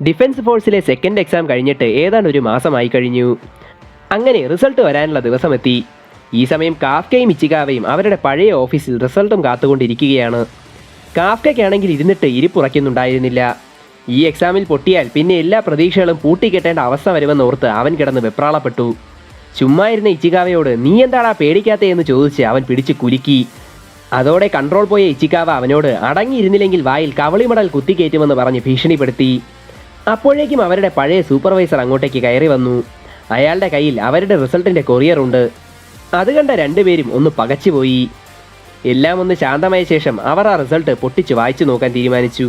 Defence ഫോഴ്സിലെ second exam കഴിഞ്ഞിട്ട് ഏതാണ്ട് ഒരു മാസമായി കഴിഞ്ഞു. അങ്ങനെ റിസൾട്ട് വരാനുള്ള ദിവസമെത്തി. ഈ സമയം കാഫ്കയും ഇച്ചികാവയും അവരുടെ പഴയ ഓഫീസിൽ റിസൾട്ടും കാത്തുകൊണ്ടിരിക്കുകയാണ്. കാഫ്കയ്ക്കാണെങ്കിൽ ഇരുന്നിട്ട് ഇരിപ്പുറയ്ക്കുന്നുണ്ടായിരുന്നില്ല. ഈ എക്സാമിൽ പൊട്ടിയാൽ പിന്നെ എല്ലാ പ്രതീക്ഷകളും പൂട്ടിക്കെട്ടേണ്ട അവസ്ഥ വരുമെന്നോർത്ത് അവൻ കിടന്ന് വെപ്രാളപ്പെട്ടു. ചുമ്മാ ഇരുന്ന ഇച്ചികാവയോട് നീ എന്താടാ പേടിക്കാത്തേ എന്ന് ചോദിച്ച് അവൻ പിടിച്ച് കുലുക്കി. അതോടെ കൺട്രോൾ പോയ ഇച്ചികാവ അവനോട് അടങ്ങിയിരുന്നില്ലെങ്കിൽ വായിൽ കവളിമടൽ കുത്തിക്കയറ്റുമെന്ന് പറഞ്ഞ് ഭീഷണിപ്പെടുത്തി. അപ്പോഴേക്കും അവരുടെ പഴയ സൂപ്പർവൈസർ അങ്ങോട്ടേക്ക് കയറി വന്നു. അയാളുടെ കയ്യിൽ അവരുടെ റിസൾട്ടിൻ്റെ കൊറിയറുണ്ട്. അത് കണ്ട രണ്ടുപേരും ഒന്ന് പകച്ചുപോയി. എല്ലാം ഒന്ന് ശാന്തമായ ശേഷം അവർ ആ റിസൾട്ട് പൊട്ടിച്ച് വായിച്ചു നോക്കാൻ തീരുമാനിച്ചു.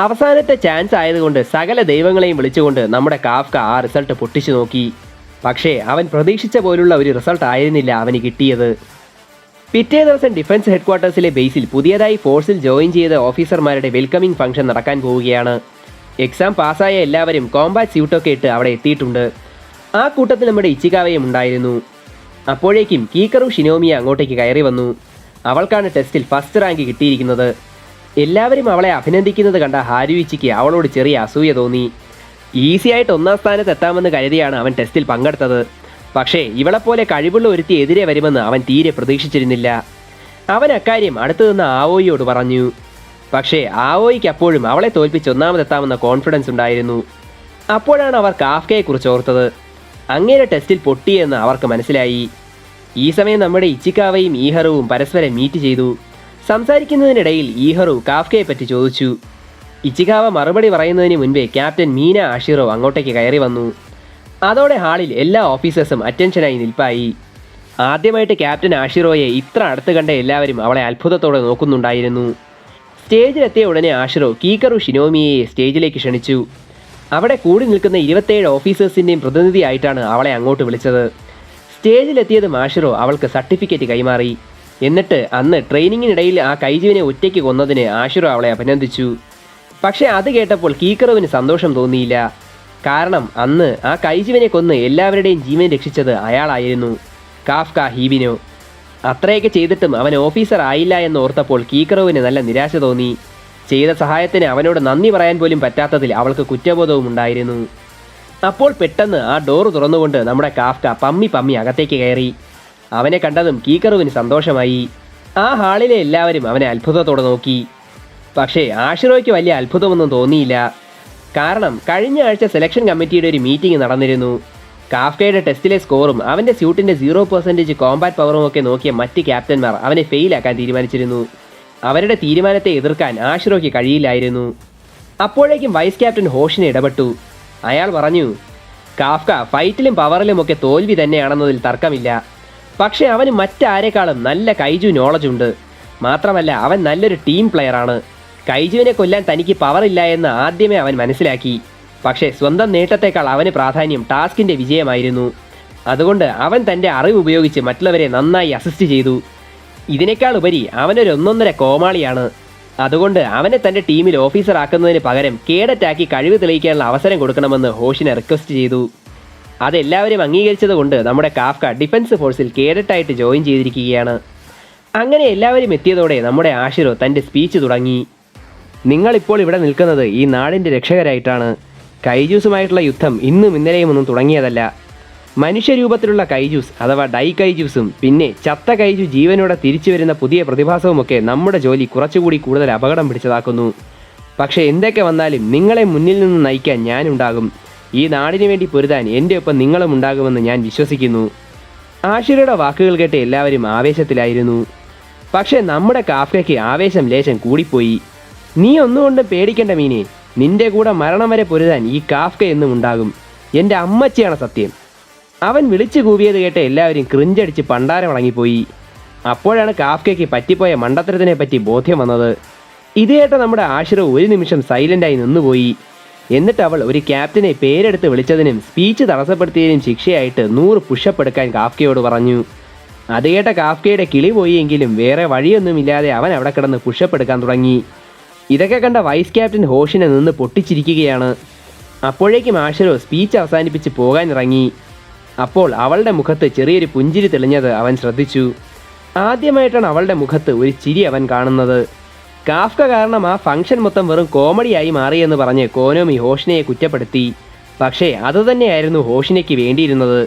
അവസാനത്തെ ചാൻസ് ആയതുകൊണ്ട് സകല ദൈവങ്ങളെയും വിളിച്ചുകൊണ്ട് നമ്മുടെ കാഫ്ക ആ റിസൾട്ട് പൊട്ടിച്ചു നോക്കി. പക്ഷേ അവൻ പ്രതീക്ഷിച്ച പോലുള്ള ഒരു റിസൾട്ട് ആയിരുന്നില്ല അവന് കിട്ടിയത്. പിറ്റേ ദിവസം ഡിഫൻസ് ഹെഡ്ക്വാർട്ടേഴ്സിലെ ബേസിൽ പുതിയതായി ഫോഴ്സിൽ ജോയിൻ ചെയ്ത ഓഫീസർമാരുടെ വെൽക്കമിംഗ് ഫംഗ്ഷൻ നടക്കാൻ പോവുകയാണ്. എക്സാം പാസ്സായ എല്ലാവരും കോമ്പാറ്റ് സ്യൂട്ടൊക്കെ ഇട്ട് അവിടെ എത്തിയിട്ടുണ്ട്. ആ കൂട്ടത്തിൽ നമ്മുടെ ഇച്ചികാവയും ഉണ്ടായിരുന്നു. അപ്പോഴേക്കും കീക്കറു ഷിനോമിയ അങ്ങോട്ടേക്ക് കയറി വന്നു. അവൾക്കാണ് ടെസ്റ്റിൽ ഫസ്റ്റ് റാങ്ക് കിട്ടിയിരിക്കുന്നത്. എല്ലാവരും അവളെ അഭിനന്ദിക്കുന്നത് കണ്ട ഹാരുയിച്ചിക്ക് അവളോട് ചെറിയ അസൂയ തോന്നി. ഈസിയായിട്ട് ഒന്നാം സ്ഥാനത്ത് എത്താമെന്ന് കരുതിയാണ് അവൻ ടെസ്റ്റിൽ പങ്കെടുത്തത്. പക്ഷേ ഇവളെപ്പോലെ കഴിവുള്ള ഒരുത്തി എതിരെ വരുമെന്ന് അവൻ തീരെ പ്രതീക്ഷിച്ചിരുന്നില്ല. അവൻ അക്കാര്യം അടുത്തു നിന്ന് ആവോയിയോട് പറഞ്ഞു. പക്ഷേ ആവോയിക്ക് അപ്പോഴും അവളെ തോൽപ്പിച്ച് ഒന്നാമതെത്താമെന്ന കോൺഫിഡൻസ് ഉണ്ടായിരുന്നു. അപ്പോഴാണ് അവർ കാഫ്കയെക്കുറിച്ച് ഓർത്തത്. അങ്ങേരെ ടെസ്റ്റിൽ പൊട്ടിയെന്ന് അവർക്ക് മനസ്സിലായി. ഈ സമയം നമ്മുടെ ഇച്ചിക്കാവയും ഈഹറുവും പരസ്പരം മീറ്റ് ചെയ്തു. സംസാരിക്കുന്നതിനിടയിൽ ഈഹറു കാഫ്കയെ പറ്റി ചോദിച്ചു. ഇച്ചിക്കാവ മറുപടി പറയുന്നതിന് മുൻപേ ക്യാപ്റ്റൻ മീന ആഷിറോ അങ്ങോട്ടേക്ക് കയറി വന്നു. അതോടെ ഹാളിൽ എല്ലാ ഓഫീസേഴ്സും അറ്റൻഷനായി നിൽപ്പായി. ആദ്യമായിട്ട് ക്യാപ്റ്റൻ ആഷിറോയെ ഇത്ര അടുത്ത് കണ്ട എല്ലാവരും അവളെ അത്ഭുതത്തോടെ നോക്കുന്നുണ്ടായിരുന്നു. സ്റ്റേജിലെത്തിയ ഉടനെ ആഷിറോ കീക്കറു ഷിനോമിയെ സ്റ്റേജിലേക്ക് ക്ഷണിച്ചു. അവിടെ കൂടി നിൽക്കുന്ന 27 ഓഫീസേഴ്സിൻ്റെയും പ്രതിനിധിയായിട്ടാണ് അവളെ അങ്ങോട്ട് വിളിച്ചത്. സ്റ്റേജിലെത്തിയതും ആഷിറോ അവൾക്ക് സർട്ടിഫിക്കറ്റ് കൈമാറി. എന്നിട്ട് അന്ന് ട്രെയിനിങ്ങിനിടയിൽ ആ കൈജുവിനെ ഒറ്റയ്ക്ക് കൊന്നതിന് ആഷിറോ അവളെ അഭിനന്ദിച്ചു. പക്ഷേ അത് കേട്ടപ്പോൾ കീക്കറുവിന് സന്തോഷം തോന്നിയില്ല. കാരണം അന്ന് ആ കൈജുവിനെ കൊന്ന് എല്ലാവരുടെയും ജീവൻ രക്ഷിച്ചത് അയാളായിരുന്നു, കാഫ്ക ഹീവിനോ. അത്രയൊക്കെ ചെയ്തിട്ടും അവൻ ഓഫീസർ ആയില്ല എന്ന് ഓർത്തപ്പോൾ കീക്കറുവിന് നല്ല നിരാശ തോന്നി. ചെയ്ത സഹായത്തിന് അവനോട് നന്ദി പറയാൻ പോലും പറ്റാത്തതിൽ അവൾക്ക് കുറ്റബോധവും ഉണ്ടായിരുന്നു. അപ്പോൾ പെട്ടെന്ന് ആ ഡോറ് തുറന്നുകൊണ്ട് നമ്മുടെ കാഫ്ക പമ്മി അകത്തേക്ക് കയറി. അവനെ കണ്ടതും കീക്കറുവിന് സന്തോഷമായി. ആ ഹാളിലെ എല്ലാവരും അവനെ അത്ഭുതത്തോടെ നോക്കി. പക്ഷേ ആഷിറോയ്ക്ക് വലിയ അത്ഭുതമൊന്നും തോന്നിയില്ല. കാരണം കഴിഞ്ഞ ആഴ്ച സെലക്ഷൻ കമ്മിറ്റിയുടെ ഒരു മീറ്റിംഗ് നടന്നിരുന്നു. കാഫ്കയുടെ ടെസ്റ്റിലെ സ്കോറും അവൻ്റെ സ്യൂട്ടിൻ്റെ 0% കോമ്പാറ്റ് പവറും ഒക്കെ നോക്കിയ മറ്റ് ക്യാപ്റ്റന്മാർ അവനെ ഫെയിലാക്കാൻ തീരുമാനിച്ചിരുന്നു. അവരുടെ തീരുമാനത്തെ എതിർക്കാൻ ആഷിറോയ്ക്ക് കഴിയില്ലായിരുന്നു. അപ്പോഴേക്കും വൈസ് ക്യാപ്റ്റൻ ഹോഷിനെ ഇടപെട്ടു. അയാൾ പറഞ്ഞു, കാഫ്ക ഫൈറ്റിലും പവറിലുമൊക്കെ തോൽവി തന്നെയാണെന്നതിൽ തർക്കമില്ല. പക്ഷേ അവന് മറ്റാരെക്കാളും നല്ല കൈജു നോളജ് ഉണ്ട്. മാത്രമല്ല അവൻ നല്ലൊരു ടീം പ്ലെയറാണ്. കൈജുവിനെ കൊല്ലാൻ തനിക്ക് പവറില്ല എന്ന് ആദ്യമേ അവൻ മനസ്സിലാക്കി. പക്ഷേ സ്വന്തം നേട്ടത്തെക്കാൾ അവന് പ്രാധാന്യം ടാസ്കിൻ്റെ വിജയമായിരുന്നു. അതുകൊണ്ട് അവൻ തൻ്റെ അറിവ് ഉപയോഗിച്ച് മറ്റുള്ളവരെ നന്നായി അസിസ്റ്റ് ചെയ്തു. ഇതിനേക്കാൾ ഉപരി അവനൊരു ഒന്നൊന്നര കോമാളിയാണ്. അതുകൊണ്ട് അവനെ തൻ്റെ ടീമിൽ ഓഫീസർ ആക്കുന്നതിന് പകരം കേഡറ്റാക്കി കഴിവ് തെളിയിക്കാനുള്ള അവസരം കൊടുക്കണമെന്ന് ഹോഷിനെ റിക്വസ്റ്റ് ചെയ്തു. അതെല്ലാവരും അംഗീകരിച്ചതുകൊണ്ട് നമ്മുടെ കാഫ്ക ഡിഫൻസ് ഫോഴ്സിൽ കേഡറ്റായിട്ട് ജോയിൻ ചെയ്തിരിക്കുകയാണ്. അങ്ങനെ എല്ലാവരും എത്തിയതോടെ നമ്മുടെ ആഷിറോ തൻ്റെ സ്പീച്ച് തുടങ്ങി. നിങ്ങളിപ്പോൾ ഇവിടെ നിൽക്കുന്നത് ഈ നാടിൻ്റെ രക്ഷകരായിട്ടാണ്. കൈജൂസുമായിട്ടുള്ള യുദ്ധം ഇന്നും ഇന്നലെയും ഒന്നും തുടങ്ങിയതല്ല. മനുഷ്യരൂപത്തിലുള്ള കൈജൂസ് അഥവാ ഡൈ കൈജൂസും പിന്നെ ചത്ത കൈജു ജീവനോടെ തിരിച്ചു വരുന്ന പുതിയ പ്രതിഭാസവുമൊക്കെ നമ്മുടെ ജോലി കുറച്ചുകൂടി കൂടുതൽ അപകടം പിടിച്ചതാക്കുന്നു. പക്ഷേ എന്തൊക്കെ വന്നാലും നിങ്ങളെ മുന്നിൽ നിന്ന് നയിക്കാൻ ഞാനുണ്ടാകും. ഈ നാടിനു വേണ്ടി പൊരുതാൻ എൻ്റെ ഒപ്പം നിങ്ങളും ഉണ്ടാകുമെന്ന് ഞാൻ വിശ്വസിക്കുന്നു. ആഷിറയുടെ വാക്കുകൾ കേട്ട് എല്ലാവരും ആവേശത്തിലായിരുന്നു. പക്ഷേ നമ്മുടെ കാഫ്കയ്ക്ക് ആവേശം ലേശം കൂടിപ്പോയി. നീ ഒന്നുകൊണ്ടും പേടിക്കേണ്ട മീനെ, നിന്റെ കൂടെ മരണം വരെ പൊരുതാൻ ഈ കാഫ്ക എന്നും ഉണ്ടാകും. എൻ്റെ അമ്മച്ചിയാണ് സത്യം. അവൻ വിളിച്ചു കൂവിയത് കേട്ട് എല്ലാവരും ക്രിഞ്ചടിച്ച് പണ്ടാരം ഇറങ്ങിപ്പോയി. അപ്പോഴാണ് കാഫ്കയ്ക്ക് പറ്റിപ്പോയ മണ്ടത്തരത്തിനെ പറ്റി ബോധ്യം വന്നത്. ഇത് കേട്ട നമ്മുടെ ആഷിറോ ഒരു നിമിഷം സൈലൻ്റായി നിന്നുപോയി. എന്നിട്ട് അവൾ ഒരു ക്യാപ്റ്റനെ പേരെടുത്ത് വിളിച്ചതിനും സ്പീച്ച് തടസ്സപ്പെടുത്തിയതിനും ശിക്ഷയായിട്ട് 100 പുഷപ്പ് എടുക്കാൻ കാഫ്കയോട് പറഞ്ഞു. അത് കേട്ട കാഫ്കയുടെ കിളി പോയെങ്കിലും വേറെ വഴിയൊന്നുമില്ലാതെ അവൻ അവിടെ കിടന്ന് പുഷപ്പ് എടുക്കാൻ തുടങ്ങി. ഇതൊക്കെ കണ്ട വൈസ് ക്യാപ്റ്റൻ ഹോഷിനെ നിന്ന് പൊട്ടിച്ചിരിക്കുകയാണ്. അപ്പോഴേക്കും ആഷിറോ സ്പീച്ച് അവസാനിപ്പിച്ച് പോകാനിറങ്ങി. അപ്പോൾ അവളുടെ മുഖത്ത് ചെറിയൊരു പുഞ്ചിരി തെളിഞ്ഞത് അവൻ ശ്രദ്ധിച്ചു. ആദ്യമായിട്ടാണ് അവളുടെ മുഖത്ത് ഒരു ചിരി അവൻ കാണുന്നത്. കാഫ്ക കാരണം ആ ഫംഗ്ഷൻ മൊത്തം വെറും കോമഡിയായി മാറിയെന്ന് പറഞ്ഞ് കോനോമി ഹോഷിനയെ കുറ്റപ്പെടുത്തി. പക്ഷേ അതുതന്നെയായിരുന്നു ഹോഷിനയ്ക്ക് വേണ്ടിയിരുന്നത്.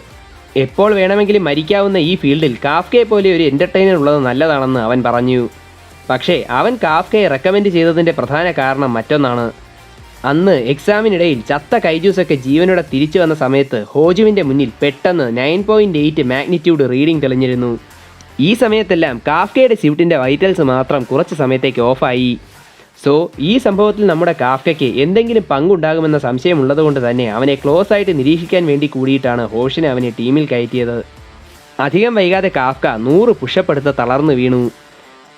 എപ്പോൾ വേണമെങ്കിലും മരിക്കാവുന്ന ഈ ഫീൽഡിൽ കാഫ്കയെ പോലെ ഒരു എൻ്റർടൈനർ ഉള്ളത് നല്ലതാണെന്ന് അവൻ പറഞ്ഞു. പക്ഷേ അവൻ കാഫ്കയെ റെക്കമെൻഡ് ചെയ്തതിൻ്റെ പ്രധാന കാരണം മറ്റൊന്നാണ്. അന്ന് എക്സാമിനിടയിൽ ചത്ത കൈജൂസൊക്കെ ജീവനോടെ തിരിച്ചു വന്ന സമയത്ത് ഹോജുവിൻ്റെ മുന്നിൽ പെട്ടെന്ന് 9.8 മാഗ്നിറ്റ്യൂഡ് റീഡിംഗ് തെളിഞ്ഞിരുന്നു. ഈ സമയത്തെല്ലാം കാഫ്കയുടെ സ്യൂട്ടിൻ്റെ വൈറ്റൽസ് മാത്രം കുറച്ച് സമയത്തേക്ക് ഓഫായി. സോ ഈ സംഭവത്തിൽ നമ്മുടെ കാഫ്കയ്ക്ക് എന്തെങ്കിലും പങ്കുണ്ടാകുമെന്ന സംശയമുള്ളതുകൊണ്ട് തന്നെ അവനെ ക്ലോസ് ആയിട്ട് നിരീക്ഷിക്കാൻ വേണ്ടി കൂടിയിട്ടാണ് ഹോഷിനെ അവനെ ടീമിൽ കയറ്റിയത്. അധികം വൈകാതെ കാഫ്ക 100 പുഷപ്പ് എടുത്ത് തളർന്നു വീണു.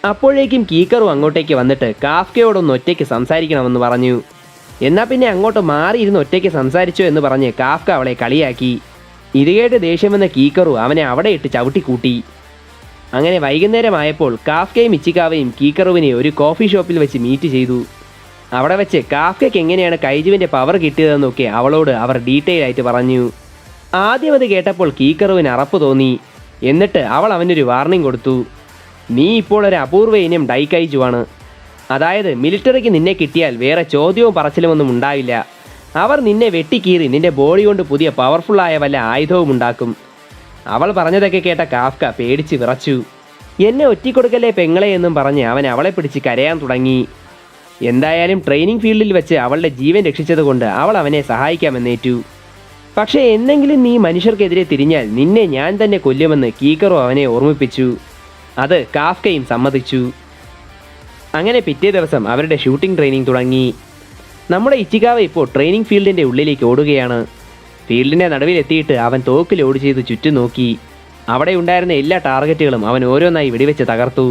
അപ്പോഴേക്കും കീക്കറു അങ്ങോട്ടേക്ക് വന്നിട്ട് കാഫ്കയോടൊന്ന് ഒറ്റയ്ക്ക് സംസാരിക്കണമെന്ന് പറഞ്ഞു. എന്നാൽ പിന്നെ അങ്ങോട്ട് മാറിയിരുന്ന് ഒറ്റയ്ക്ക് സംസാരിച്ചോ എന്ന് പറഞ്ഞ് കാഫ്ക അവളെ കളിയാക്കി. ഇത് കേട്ട് ദേഷ്യം വന്ന കീക്കറു അവനെ അവിടെ ഇട്ട് ചവിട്ടിക്കൂട്ടി. അങ്ങനെ വൈകുന്നേരമായപ്പോൾ കാഫ്കയും ഇച്ചിക്കാവയും കീക്കറുവിനെ ഒരു കോഫി ഷോപ്പിൽ വെച്ച് മീറ്റ് ചെയ്തു. അവിടെ വെച്ച് കാഫ്കയ്ക്ക് എങ്ങനെയാണ് കൈജുവിൻ്റെ പവർ കിട്ടിയതെന്നൊക്കെ അവളോട് അവർ ഡീറ്റെയിൽ ആയിട്ട് പറഞ്ഞു. ആദ്യം അത് കേട്ടപ്പോൾ കീക്കറുവിന് അറപ്പ് തോന്നി. എന്നിട്ട് അവൾ അവനൊരു വാർണിംഗ് കൊടുത്തു. നീ ഇപ്പോൾ ഒരു അപൂർവ ഇനം ഡൈക്കൈജുവാണ്. അതായത് മിലിറ്ററിക്ക് നിന്നെ കിട്ടിയാൽ വേറെ ചോദ്യവും പറച്ചിലുമൊന്നും ഉണ്ടാവില്ല. അവർ നിന്നെ വെട്ടിക്കീറി നിന്റെ ബോഡി കൊണ്ട് പുതിയ പവർഫുള്ളായ വല്ല ആയുധവും ഉണ്ടാക്കും. അവൾ പറഞ്ഞതൊക്കെ കേട്ട കാഫ്ക പേടിച്ച് വിറച്ചു. എന്നെ ഒറ്റിക്കൊടുക്കല്ലേ പെങ്ങളെ എന്നും പറഞ്ഞ് അവൻ അവളെ പിടിച്ച് കരയാൻ തുടങ്ങി. എന്തായാലും ട്രെയിനിങ് ഫീൽഡിൽ വെച്ച് അവളുടെ ജീവൻ രക്ഷിച്ചതുകൊണ്ട് അവൾ അവനെ സഹായിക്കാമെന്നേറ്റു. പക്ഷേ എന്നെങ്കിലും നീ മനുഷ്യർക്കെതിരെ തിരിഞ്ഞാൽ നിന്നെ ഞാൻ തന്നെ കൊല്ലുമെന്ന് കീക്കറോ അവനെ ഓർമ്മിപ്പിച്ചു. അത് കാഫ്കയും സമ്മതിച്ചു. അങ്ങനെ പിറ്റേ ദിവസം അവരുടെ ഷൂട്ടിംഗ് ട്രെയിനിങ് തുടങ്ങി. നമ്മുടെ ഇച്ചിക്കാവ ഇപ്പോൾ ട്രെയിനിങ് ഫീൽഡിൻ്റെ ഉള്ളിലേക്ക് ഓടുകയാണ്. ഫീൽഡിൻ്റെ നടുവിലെത്തിയിട്ട് അവൻ തോക്ക് ലോഡ് ചെയ്ത് ചുറ്റും നോക്കി. അവിടെ ഉണ്ടായിരുന്ന എല്ലാ ടാർഗറ്റുകളും അവൻ ഓരോന്നായി വെടിവെച്ച് തകർത്തു.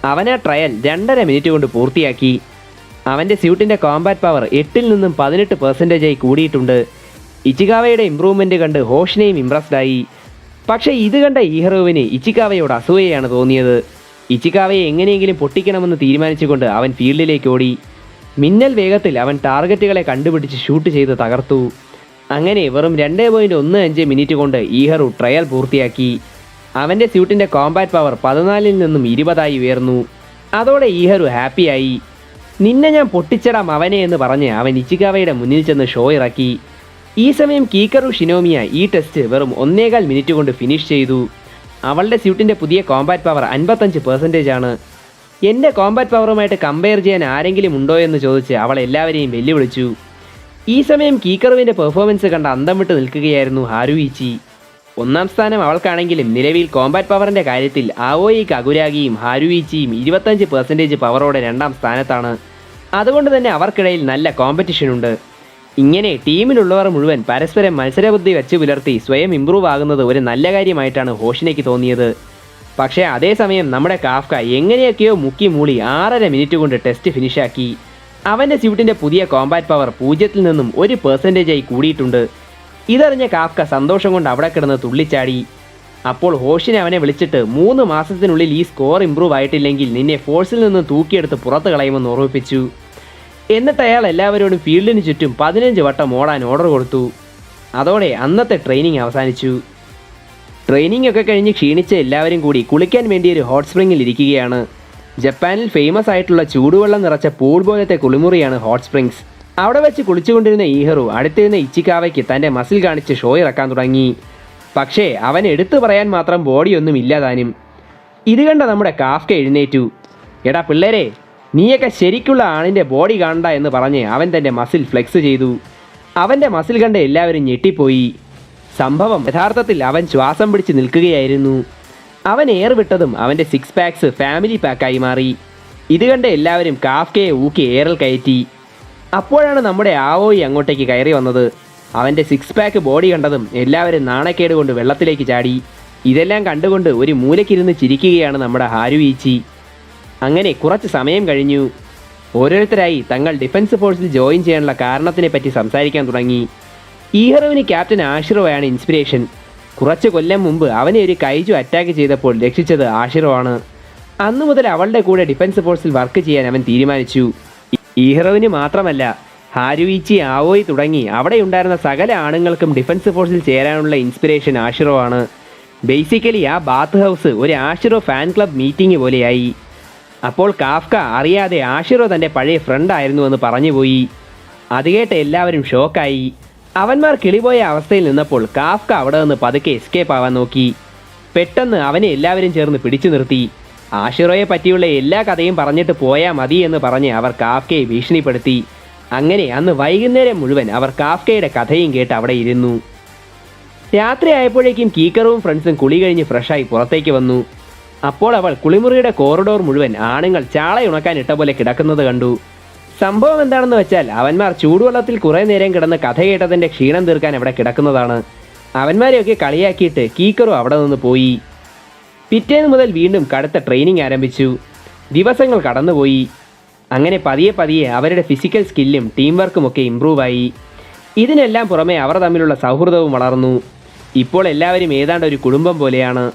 അവൻ ആ ട്രയൽ 2.5 മിനിറ്റ് കൊണ്ട് പൂർത്തിയാക്കി. അവൻ്റെ സ്യൂട്ടിൻ്റെ കോമ്പാറ്റ് പവർ 8 നിന്നും 18% കൂടിയിട്ടുണ്ട്. ഇച്ചിക്കാവയുടെ ഇമ്പ്രൂവ്മെൻറ്റ് കണ്ട് ഹോഷിനെയും ഇംപ്രസ്ഡായി. പക്ഷേ ഇത് കണ്ട ഈഹറുവിന് ഇച്ചിക്കാവയോട് അസൂയയാണ് തോന്നിയത്. ഇച്ചിക്കാവയെ എങ്ങനെയെങ്കിലും പൊട്ടിക്കണമെന്ന് തീരുമാനിച്ചുകൊണ്ട് അവൻ ഫീൽഡിലേക്ക് ഓടി. മിന്നൽ വേഗത്തിൽ അവൻ ടാർഗറ്റുകളെ കണ്ടുപിടിച്ച് ഷൂട്ട് ചെയ്ത് തകർത്തു. അങ്ങനെ വെറും 2.15 മിനിറ്റ് കൊണ്ട് ഈഹറു ട്രയൽ പൂർത്തിയാക്കി. അവൻ്റെ സ്യൂട്ടിൻ്റെ കോമ്പാറ്റ് പവർ 14 നിന്നും 20 ഉയർന്നു. അതോടെ ഈഹറു ഹാപ്പിയായി. നിന്നെ ഞാൻ പൊട്ടിച്ചടാം അവനെ എന്ന് പറഞ്ഞ് അവൻ ഇച്ചിക്കാവയുടെ മുന്നിൽ ചെന്ന് ഷോ ഇറക്കി. ഈ സമയം കീക്കറു ഷിനോമിയ ഈ ടെസ്റ്റ് വെറും 1.25 മിനിറ്റ് കൊണ്ട് ഫിനിഷ് ചെയ്തു. അവളുടെ സ്യൂട്ടിൻ്റെ പുതിയ കോമ്പാറ്റ് പവർ 55% ആണ്. എൻ്റെ കോമ്പാറ്റ് പവറുമായിട്ട് കമ്പയർ ചെയ്യാൻ ആരെങ്കിലും ഉണ്ടോ എന്ന് ചോദിച്ച് അവൾ എല്ലാവരെയും വെല്ലുവിളിച്ചു. ഈ സമയം കീക്കറുവിൻ്റെ പെർഫോമൻസ് കണ്ട് അന്തം വിട്ട് നിൽക്കുകയായിരുന്നു ഹാരുയിച്ചി. 1ാം സ്ഥാനം അവൾക്കാണെങ്കിലും നിലവിൽ കോമ്പാറ്റ് പവറിൻ്റെ കാര്യത്തിൽ ആവോയി കഗുരാഗിയും ഹാരുയിച്ചിയും 25% പവറോടെ 2ാം സ്ഥാനത്താണ്. അതുകൊണ്ട് തന്നെ അവർക്കിടയിൽ നല്ല കോമ്പറ്റീഷനുണ്ട്. ഇങ്ങനെ ടീമിലുള്ളവർ മുഴുവൻ പരസ്പരം മത്സരബുദ്ധി വെച്ച് പുലർത്തി സ്വയം ഇമ്പ്രൂവ് ആകുന്നത് ഒരു നല്ല കാര്യമായിട്ടാണ് ഹോഷിനയ്ക്ക് തോന്നിയത്. പക്ഷേ അതേസമയം നമ്മുടെ കാഫ്ക എങ്ങനെയൊക്കെയോ മുക്കി മൂളി 6.5 മിനിറ്റ് കൊണ്ട് ടെസ്റ്റ് ഫിനിഷാക്കി. അവൻ്റെ സ്യൂട്ടിൻ്റെ പുതിയ കോമ്പാറ്റ് പവർ 0 നിന്നും 1% കൂടിയിട്ടുണ്ട്. ഇതറിഞ്ഞ കാഫ്ക സന്തോഷം കൊണ്ട് അവിടെ കിടന്ന് തുള്ളിച്ചാടി. അപ്പോൾ ഹോഷിനെ അവനെ വിളിച്ചിട്ട് 3 മാസത്തിനുള്ളിൽ ഈ സ്കോർ ഇമ്പ്രൂവ് ആയിട്ടില്ലെങ്കിൽ നിന്നെ ഫോഴ്സിൽ നിന്ന് തൂക്കിയെടുത്ത് പുറത്ത് കളയുമെന്ന് ഓർമ്മിപ്പിച്ചു. എന്നിട്ട് അയാൾ എല്ലാവരോടും ഫീൽഡിന് ചുറ്റും 15 വട്ടം ഓടാൻ ഓർഡർ കൊടുത്തു. അതോടെ അന്നത്തെ ട്രെയിനിങ് അവസാനിച്ചു. ട്രെയിനിങ് ഒക്കെ കഴിഞ്ഞ് ക്ഷീണിച്ച എല്ലാവരും കൂടി കുളിക്കാൻ വേണ്ടി ഒരു ഹോട്ട് സ്പ്രിങ്ങിൽ ഇരിക്കുകയാണ്. ജപ്പാനിൽ ഫേമസ് ആയിട്ടുള്ള ചൂടുവെള്ളം നിറച്ച പൂൾ പോലത്തെ കുളിമുറിയാണ് ഹോട്ട് സ്പ്രിങ്സ്. അവിടെ വെച്ച് കുളിച്ചുകൊണ്ടിരുന്ന ഈഹറു അടുത്തിരുന്ന ഇച്ചിക്കാവയ്ക്ക് തൻ്റെ മസിൽ കാണിച്ച് ഷോ ഇറക്കാൻ തുടങ്ങി. പക്ഷേ അവൻ എടുത്തു പറയാൻ മാത്രം ബോഡിയൊന്നും ഇല്ലാതാനും. ഇത് കണ്ട നമ്മുടെ കാഫ്ക എഴുന്നേറ്റു. എടാ പിള്ളേരെ, നീയൊക്കെ ശരിക്കുള്ള ആണിൻ്റെ ബോഡി കാണണ്ട എന്ന് പറഞ്ഞ് അവൻ തൻ്റെ മസിൽ ഫ്ലെക്സ് ചെയ്തു. അവൻ്റെ മസിൽ കണ്ട് എല്ലാവരും ഞെട്ടിപ്പോയി. സംഭവം യഥാർത്ഥത്തിൽ അവൻ ശ്വാസം പിടിച്ച് നിൽക്കുകയായിരുന്നു. അവൻ എയർ വിട്ടതും അവൻ്റെ 6 പാക്സ് ഫാമിലി പാക്കായി മാറി. ഇത് കണ്ട് എല്ലാവരും കാഫ്കയെ ഊക്കി എയറിൽ കയറ്റി. അപ്പോഴാണ് നമ്മുടെ ആവോയി അങ്ങോട്ടേക്ക് കയറി വന്നത്. അവൻ്റെ 6 പാക്ക് ബോഡി കണ്ടതും എല്ലാവരും നാണക്കേട് കൊണ്ട് വെള്ളത്തിലേക്ക് ചാടി. ഇതെല്ലാം കണ്ടുകൊണ്ട് ഒരു മൂലക്കിരുന്ന് ചിരിക്കുകയാണ് നമ്മുടെ ഹാരുയിച്ചി. അങ്ങനെ കുറച്ച് സമയം കഴിഞ്ഞു. ഓരോരുത്തരായി തങ്ങൾ ഡിഫൻസ് ഫോഴ്സിൽ ജോയിൻ ചെയ്യാനുള്ള കാരണത്തിനെ പറ്റി സംസാരിക്കാൻ തുടങ്ങി. ഈഹറുവിന് ക്യാപ്റ്റൻ ആഷിറോയാണ് ഇൻസ്പിരേഷൻ. കുറച്ച് കൊല്ലം മുമ്പ് അവനെ ഒരു കൈജു അറ്റാക്ക് ചെയ്തപ്പോൾ രക്ഷിച്ചത് ആഷിറോ ആണ്. അന്നു മുതൽ അവളുടെ കൂടെ ഡിഫൻസ് ഫോഴ്സിൽ വർക്ക് ചെയ്യാൻ അവൻ തീരുമാനിച്ചു. ഈഹറുവിന് മാത്രമല്ല, ഹാരുയിച്ചി, ആവോയി തുടങ്ങി അവിടെ ഉണ്ടായിരുന്ന സകല ആണുങ്ങൾക്കും ഡിഫൻസ് ഫോഴ്സിൽ ചേരാനുള്ള ഇൻസ്പിരേഷൻ ആഷിറോ ആണ്. ബേസിക്കലി ആ ബാത്ത് ഹൗസ് ഒരു ആഷിറോ ഫാൻ ക്ലബ് മീറ്റിംഗ് പോലെയായി. അപ്പോൾ കാഫ്ക അറിയാതെ ആഷിറോ തൻ്റെ പഴയ ഫ്രണ്ടായിരുന്നുവെന്ന് പറഞ്ഞുപോയി. അത് കേട്ട് എല്ലാവരും ഷോക്കായി. അവന്മാർ കിളിപോയ അവസ്ഥയിൽ നിന്നപ്പോൾ കാഫ്ക അവിടെ നിന്ന് പതുക്കെ എസ്കേപ്പ് ആവാൻ നോക്കി. പെട്ടെന്ന് അവനെ എല്ലാവരും ചേർന്ന് പിടിച്ചു നിർത്തി. ആഷിറോയെ പറ്റിയുള്ള എല്ലാ കഥയും പറഞ്ഞിട്ട് പോയാൽ മതി എന്ന് പറഞ്ഞ് അവർ കാഫ്കയെ ഭീഷണിപ്പെടുത്തി. അങ്ങനെ അന്ന് വൈകുന്നേരം മുഴുവൻ അവർ കാഫ്കയുടെ കഥയും കേട്ട് അവിടെ ഇരുന്നു. രാത്രിയായപ്പോഴേക്കും കീക്കറും ഫ്രണ്ട്സും കുളി കഴിഞ്ഞ് ഫ്രഷായി പുറത്തേക്ക് വന്നു. അപ്പോൾ അവൾ കുളിമുറിയുടെ കോറിഡോർ മുഴുവൻ ആണുങ്ങൾ ചാളയുണക്കാൻ ഇട്ട പോലെ കിടക്കുന്നത് കണ്ടു. സംഭവം എന്താണെന്ന് വെച്ചാൽ അവന്മാർ ചൂടുവെള്ളത്തിൽ കുറേ നേരം കിടന്ന് കഥ കേട്ടതിൻ്റെ ക്ഷീണം തീർക്കാൻ അവിടെ കിടക്കുന്നതാണ്. അവന്മാരെയൊക്കെ കളിയാക്കിയിട്ട് കീക്കറും അവിടെ നിന്ന് പോയി. പിറ്റേന്ന് മുതൽ വീണ്ടും കടുത്ത ട്രെയിനിങ് ആരംഭിച്ചു. ദിവസങ്ങൾ കടന്നുപോയി. അങ്ങനെ പതിയെ പതിയെ അവരുടെ ഫിസിക്കൽ സ്കില്ലും ടീം വർക്കും ഒക്കെ ഇമ്പ്രൂവായി. ഇതിനെല്ലാം പുറമെ അവർ തമ്മിലുള്ള സൗഹൃദവും വളർന്നു. ഇപ്പോൾ എല്ലാവരും ഏതാണ്ട് ഒരു കുടുംബം പോലെയാണ്.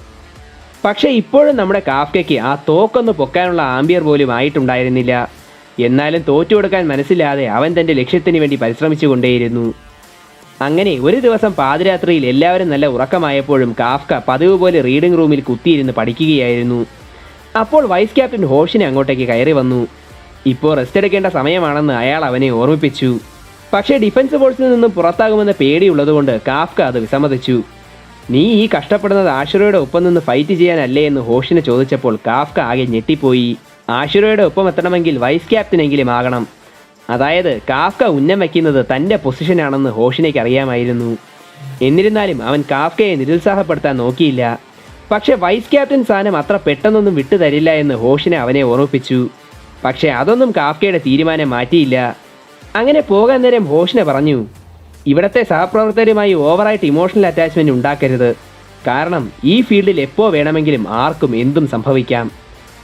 പക്ഷേ ഇപ്പോഴും നമ്മുടെ കാഫ്കയ്ക്ക് ആ തോക്കൊന്ന് പൊക്കാനുള്ള ആംബിയർ പോലും ആയിട്ടുണ്ടായിരുന്നില്ല. എന്നാലും തോറ്റു കൊടുക്കാൻ മനസ്സില്ലാതെ അവൻ തൻ്റെ ലക്ഷ്യത്തിന് വേണ്ടി പരിശ്രമിച്ചുകൊണ്ടേയിരുന്നു. അങ്ങനെ ഒരു ദിവസം പാതിരാത്രിയിൽ എല്ലാവരും നല്ല ഉറക്കമായപ്പോഴും കാഫ്ക പതിവ് പോലെ റീഡിംഗ് റൂമിൽ കുത്തിയിരുന്ന് പഠിക്കുകയായിരുന്നു. അപ്പോൾ വൈസ് ക്യാപ്റ്റൻ ഹോഷിനെ അങ്ങോട്ടേക്ക് കയറി വന്നു. ഇപ്പോൾ റെസ്റ്റ് എടുക്കേണ്ട സമയമാണെന്ന് അയാൾ അവനെ ഓർമ്മിപ്പിച്ചു. പക്ഷേ ഡിഫൻസ് ഫോഴ്സിൽ നിന്നും പുറത്താകുമെന്ന പേടിയുള്ളതുകൊണ്ട് കാഫ്ക അത് വിസമ്മതിച്ചു. നീ ഈ കഷ്ടപ്പെടുന്നത് ആഷിറോയുടെ ഒപ്പം നിന്ന് ഫൈറ്റ് ചെയ്യാനല്ലേ എന്ന് ഹോഷിനെ ചോദിച്ചപ്പോൾ കാഫ്ക ആകെ ഞെട്ടിപ്പോയി. ആഷിറോയുടെ ഒപ്പം എത്തണമെങ്കിൽ വൈസ് ക്യാപ്റ്റനെങ്കിലും ആകണം. അതായത് കാഫ്ക ഉന്നം വയ്ക്കുന്നത് തൻ്റെ പൊസിഷനാണെന്ന് ഹോഷിനേക്ക് അറിയാമായിരുന്നു. എന്നിരുന്നാലും അവൻ കാഫ്കയെ നിരുത്സാഹപ്പെടുത്താൻ നോക്കിയില്ല. പക്ഷേ വൈസ് ക്യാപ്റ്റൻ സ്ഥാനം അത്ര പെട്ടെന്നൊന്നും വിട്ടുതരില്ല എന്ന് ഹോഷിനെ അവനെ ഓർമ്മിപ്പിച്ചു. പക്ഷേ അതൊന്നും കാഫ്കയുടെ തീരുമാനം മാറ്റിയില്ല. അങ്ങനെ പോകാൻ നേരം ഹോഷിനെ പറഞ്ഞു, ഇവിടുത്തെ സഹപ്രവർത്തകരുമായി ഓവറായിട്ട് ഇമോഷണൽ അറ്റാച്ച്മെൻറ്റ് ഉണ്ടാക്കരുത്. കാരണം ഈ ഫീൽഡിൽ എപ്പോൾ വേണമെങ്കിലും ആർക്കും എന്തും സംഭവിക്കാം.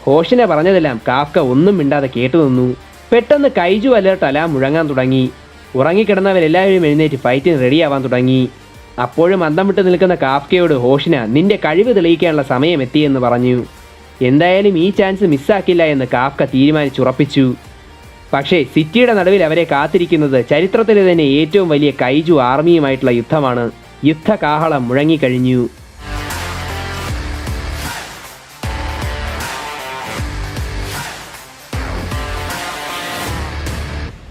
ഹോഷിനെ പറഞ്ഞതെല്ലാം കാഫ്ക ഒന്നും മിണ്ടാതെ കേട്ടു നിന്നു. പെട്ടെന്ന് കൈജു അലേർട്ട് അലാം മുഴങ്ങാൻ തുടങ്ങി. ഉറങ്ങിക്കിടന്നവരെല്ലാവരും എഴുന്നേറ്റ് ഫൈറ്റിന് റെഡിയാവാൻ തുടങ്ങി. അപ്പോഴും അന്തം വിട്ട് നിൽക്കുന്ന കാഫ്കയോട് ഹോഷിന നിന്റെ കഴിവ് തെളിയിക്കാനുള്ള സമയം എത്തിയെന്ന് പറഞ്ഞു. എന്തായാലും ഈ ചാൻസ് മിസ്സാക്കില്ല എന്ന് കാഫ്ക തീരുമാനിച്ചുറപ്പിച്ചു. പക്ഷേ സിറ്റിയുടെ നടുവിൽ അവരെ കാത്തിരിക്കുന്നത് ചരിത്രത്തിലെ തന്നെ ഏറ്റവും വലിയ കൈജു ആർമിയുമായിട്ടുള്ള യുദ്ധമാണ്. യുദ്ധകാഹളം മുഴങ്ങിക്കഴിഞ്ഞു.